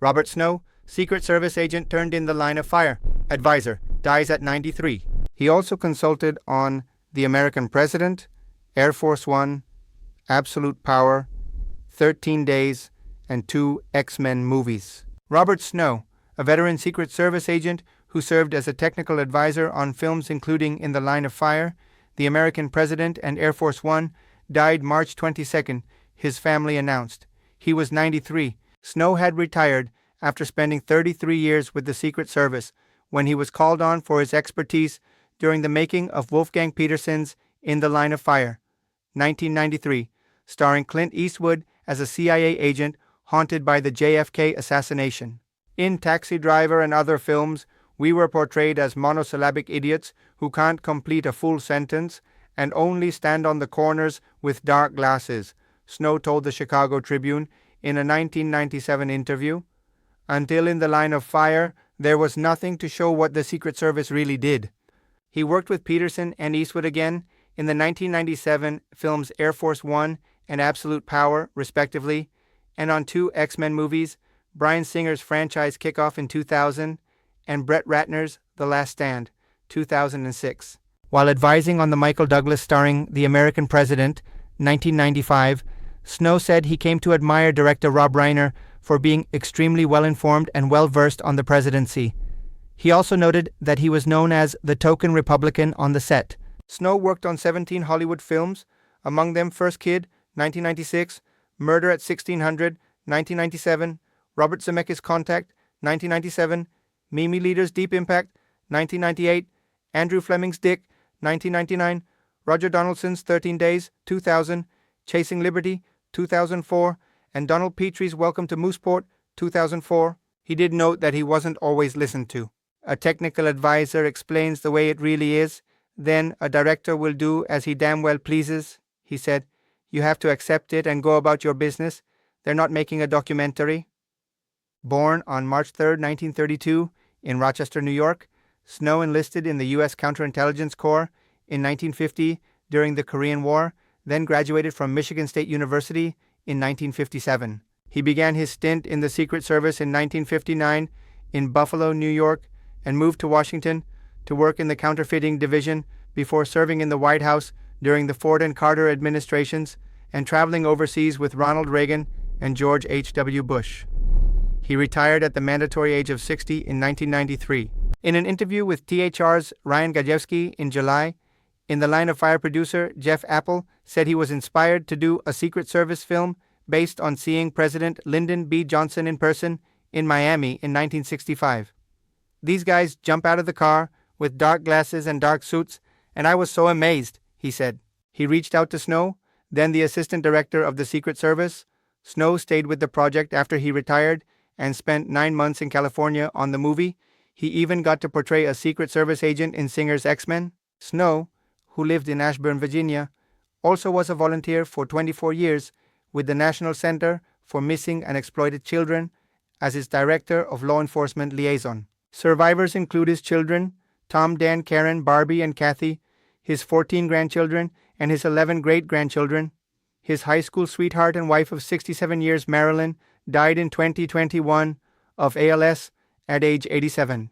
Robert Snow, Secret Service agent turned in the line of fire, advisor, dies at 93. He also consulted on The American President, Air Force One, Absolute Power, 13 Days, and 2 X-Men movies. Robert Snow, a veteran Secret Service agent who served as a technical advisor on films including In the Line of Fire, The American President, and Air Force One, died March 22nd, his family announced. He was 93. Snow had retired after spending 33 years with the Secret Service when he was called on for his expertise during the making of Wolfgang Petersen's In the Line of Fire, 1993, starring Clint Eastwood as a CIA agent haunted by the JFK assassination. In Taxi Driver and other films, we were portrayed as monosyllabic idiots who can't complete a full sentence and only stand on the corners with dark glasses, Snow told the Chicago Tribune in a 1997 interview. Until In the Line of Fire, there was nothing to show what the Secret Service really did. He worked with Petersen and Eastwood again in the 1997 films Air Force One and Absolute Power, respectively, and on 2 X-Men movies, Bryan Singer's franchise kickoff in 2000 and Brett Ratner's The Last Stand, 2006. While advising on the Michael Douglas starring The American President, 1995, Snow said he came to admire director Rob Reiner for being extremely well-informed and well-versed on the presidency. He also noted that he was known as the token Republican on the set. Snow worked on 17 Hollywood films, among them First Kid, 1996, Murder at 1600, 1997, Robert Zemeckis' Contact, 1997, Mimi Leader's Deep Impact, 1998, Andrew Fleming's Dick, 1999, Roger Donaldson's 13 Days, 2000, Chasing Liberty, 2004, and Donald Petrie's Welcome to Mooseport, 2004. He did note that he wasn't always listened to. A technical advisor explains the way it really is, then a director will do as he damn well pleases, he said. You have to accept it and go about your business. They're not making a documentary. Born on March 3, 1932, in Rochester, New York, Snow enlisted in the U.S. Counterintelligence Corps in 1950 during the Korean War, then graduated from Michigan State University in 1957. He began his stint in the Secret Service in 1959 in Buffalo, New York, and moved to Washington to work in the counterfeiting division before serving in the White House during the Ford and Carter administrations and traveling overseas with Ronald Reagan and George H.W. Bush. He retired at the mandatory age of 60 in 1993. In an interview with THR's Ryan Gajewski in July, In the Line of Fire producer Jeff Apple said he was inspired to do a Secret Service film based on seeing President Lyndon B. Johnson in person in Miami in 1965. These guys jump out of the car with dark glasses and dark suits, and I was so amazed, he said. He reached out to Snow, then the assistant director of the Secret Service. Snow stayed with the project after he retired and spent 9 months in California on the movie. He even got to portray a Secret Service agent in Singer's X-Men. Snow, who lived in Ashburn, Virginia, also was a volunteer for 24 years with the National Center for Missing and Exploited Children as its Director of Law Enforcement Liaison. Survivors include his children, Tom, Dan, Karen, Barbie, and Kathy, his 14 grandchildren, and his 11 great-grandchildren. His high school sweetheart and wife of 67 years, Marilyn, died in 2021 of ALS at age 87.